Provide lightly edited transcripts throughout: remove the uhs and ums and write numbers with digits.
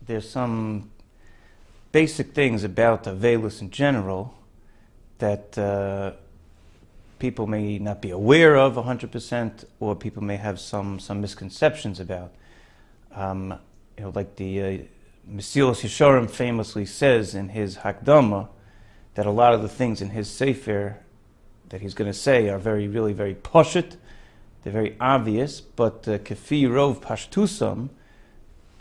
there's some basic things about Aveilus in general that people may not be aware of 100%, or people may have some misconceptions about. Like the Mesilas Yesharim famously says in his Hakdama, that a lot of the things in his Sefer that he's going to say are really very pashut. They're very obvious, but kefi rov pashtusam,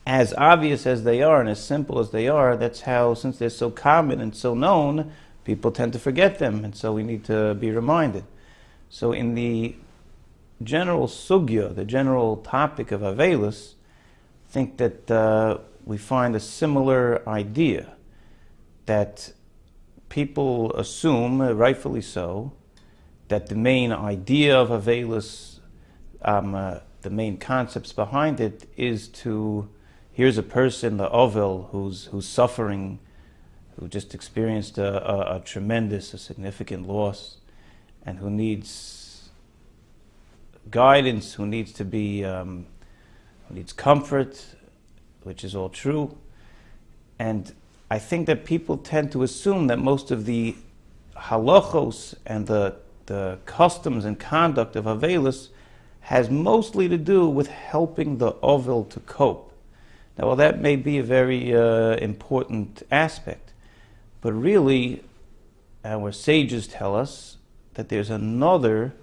as obvious as they are and as simple as they are, that's how, since they're so common and so known, people tend to forget them, and so we need to be reminded. So in the general sugya, the general topic of Aveilus, I think that we find a similar idea, that people assume, rightfully so, that the main idea of Aveilus, the main concepts behind it, is to, here's a person, the Aveil, who's suffering, who just experienced a significant loss, and who needs guidance, who needs to be, who needs comfort, which is all true. And I think that people tend to assume that most of the halachos and the customs and conduct of Aveilus has mostly to do with helping the Aveil to cope. Now, while that may be a very important aspect, but really, our sages tell us that there's another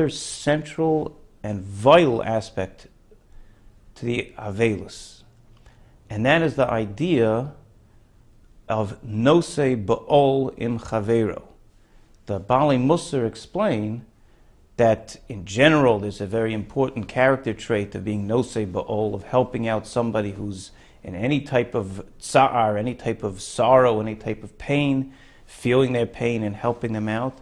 central and vital aspect to the Aveilus, and that is the idea of nosei ba'ol im chavero. The Bali Musar explain that in general there's a very important character trait of being nosei ba'ol, of helping out somebody who's in any type of tsa'ar, any type of sorrow, any type of pain, feeling their pain and helping them out.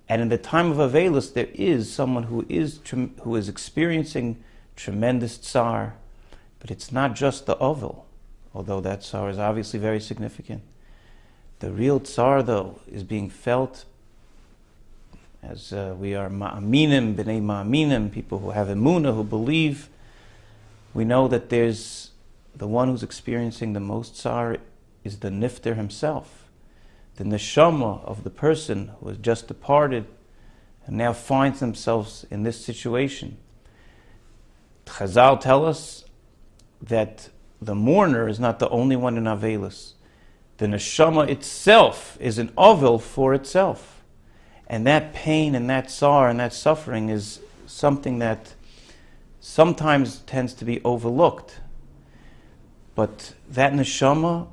And in the time of Aveilus, there is someone who is experiencing tremendous tsar, but it's not just the Aveil, although that tsar is obviously very significant. The real tsar, though, is being felt as we are ma'aminim, b'nei ma'aminim, people who have emunah, who believe. We know that there's the one who's experiencing the most tsar is the nifter himself, the Neshama of the person who has just departed and now finds themselves in this situation. Chazal tell us that the mourner is not the only one in Aveilus. The Neshama itself is an Aveil for itself. And that pain and that sorrow and that suffering is something that sometimes tends to be overlooked. But that Neshama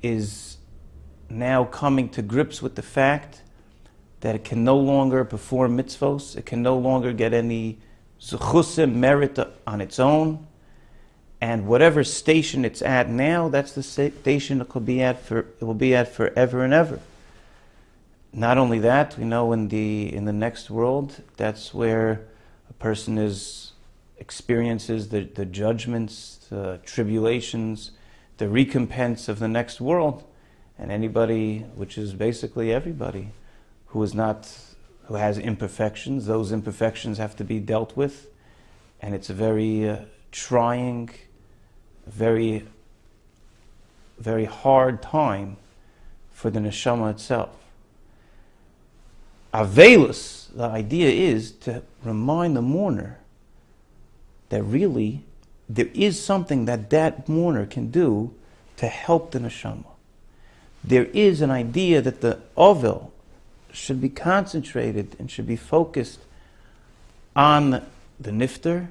is now coming to grips with the fact that it can no longer perform mitzvos, it can no longer get any zuchusim, merit on its own, and whatever station it's at now, that's the station it will be at forever and ever. Not only that, we know in the next world, that's where a person experiences the judgments, the tribulations, the recompense of the next world. And anybody, which is basically everybody, who has imperfections, those imperfections have to be dealt with, and it's a very trying, very, very hard time for the neshama itself. Aveilus, the idea is to remind the mourner that really there is something that mourner can do to help the neshama. There is an idea that the Aveil should be concentrated and should be focused on the nifter,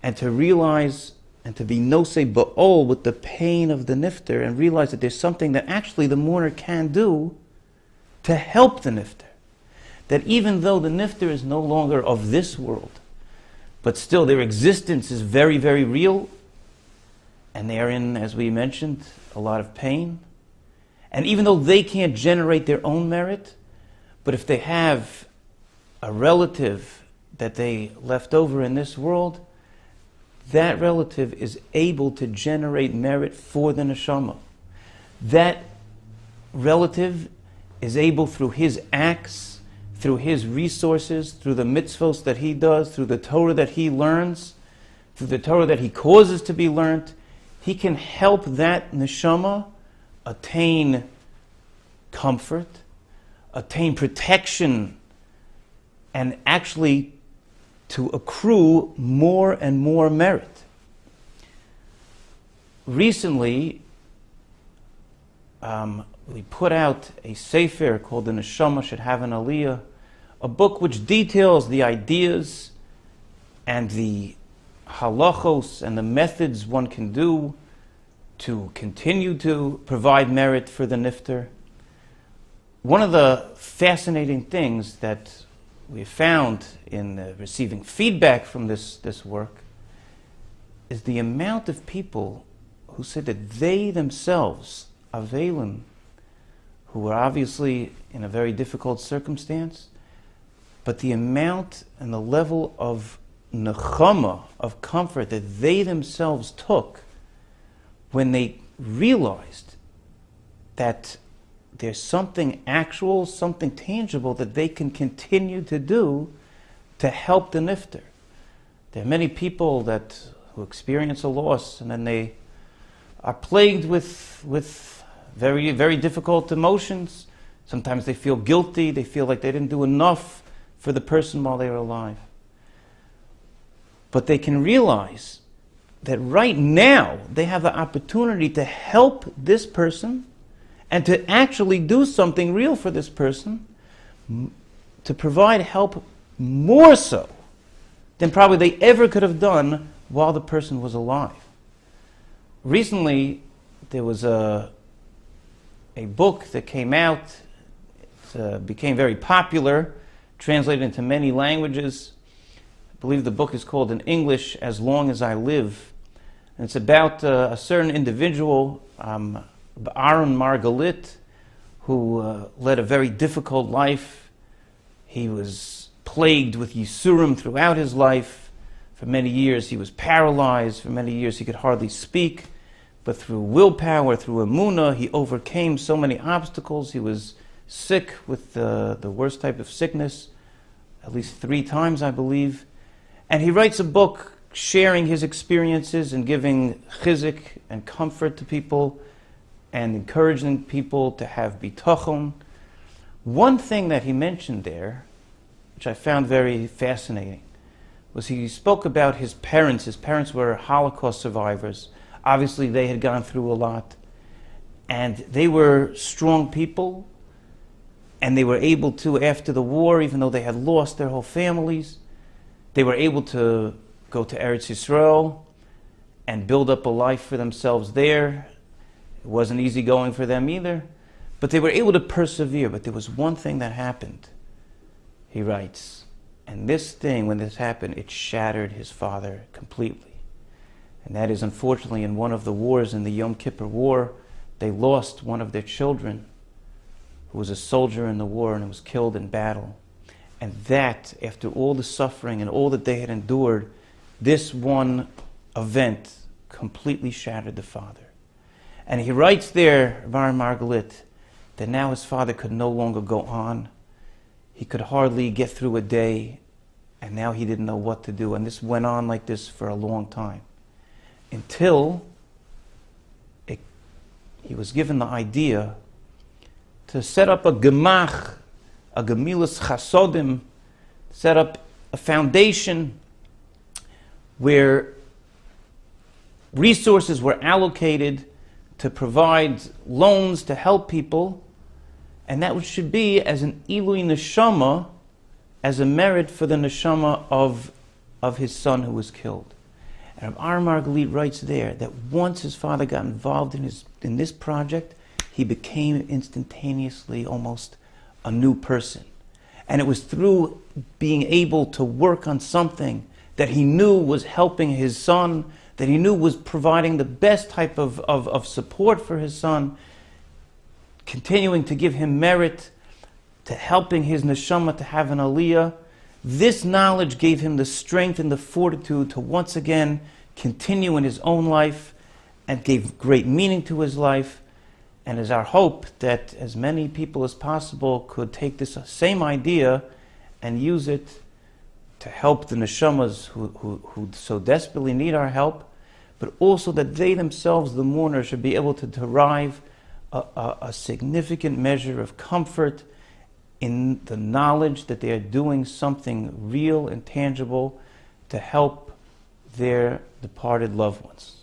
and to realize and to be nosei ba'ol with the pain of the nifter, and realize that there's something that actually the mourner can do to help the nifter. That even though the nifter is no longer of this world, but still their existence is very, very real, and they are in, as we mentioned, a lot of pain. And even though they can't generate their own merit, but if they have a relative that they left over in this world, that relative is able to generate merit for the neshama. That relative is able, through his acts, through his resources, through the mitzvos that he does, through the Torah that he learns, through the Torah that he causes to be learnt, he can help that neshama attain comfort, attain protection, and actually to accrue more and more merit. Recently, we put out a sefer called The Neshama Should Have an Aliyah, a book which details the ideas and the halachos and the methods one can do to continue to provide merit for the nifter. One of the fascinating things that we found in receiving feedback from this work is the amount of people who said that they themselves, Aveilim, who were obviously in a very difficult circumstance, but the amount and the level of Nechama, of comfort that they themselves took when they realized that there's something actual, something tangible that they can continue to do to help the nifter. There are many people who experience a loss and then they are plagued with very, very difficult emotions. Sometimes they feel guilty, they feel like they didn't do enough for the person while they were alive. But they can realize that right now they have the opportunity to help this person and to actually do something real for this person, to provide help more so than probably they ever could have done while the person was alive. Recently, there was a book that came out, became very popular, translated into many languages. I believe the book is called in English, As Long as I Live. And it's about a certain individual, Aaron Margalit, who led a very difficult life. He was plagued with Yisurim throughout his life. For many years he was paralyzed. For many years he could hardly speak. But through willpower, through emunah, he overcame so many obstacles. He was sick with the worst type of sickness, at least 3 times, I believe. And he writes a book sharing his experiences and giving chizik and comfort to people and encouraging people to have bitachon. One thing that he mentioned there, which I found very fascinating, was he spoke about his parents. His parents were Holocaust survivors. Obviously, they had gone through a lot. And they were strong people. And they were able to, after the war, even though they had lost their whole families, they were able to go to Eretz Yisrael and build up a life for themselves there. It wasn't easy going for them either. But they were able to persevere. But there was one thing that happened, he writes. And this thing, when this happened, it shattered his father completely. And that is, unfortunately, in one of the wars, in the Yom Kippur War, they lost one of their children who was a soldier in the war and was killed in battle. And that, after all the suffering and all that they had endured, this one event completely shattered the father. And he writes there, Bar Margalit, that now his father could no longer go on. He could hardly get through a day, and now he didn't know what to do. And this went on like this for a long time, until he was given the idea to set up a gemach, a gemilas chasodim, set up a foundation where resources were allocated to provide loans to help people, and that should be as an ilui neshama, as a merit for the neshama of his son who was killed. And Rabbi Margalit writes there that once his father got involved in this project, he became instantaneously almost a new person. And it was through being able to work on something that he knew was helping his son, that he knew was providing the best type of support for his son, continuing to give him merit, to helping his neshama to have an aliyah. This knowledge gave him the strength and the fortitude to once again continue in his own life and gave great meaning to his life. And it's our hope that as many people as possible could take this same idea and use it to help the neshamas who so desperately need our help, but also that they themselves, the mourner, should be able to derive a significant measure of comfort in the knowledge that they are doing something real and tangible to help their departed loved ones.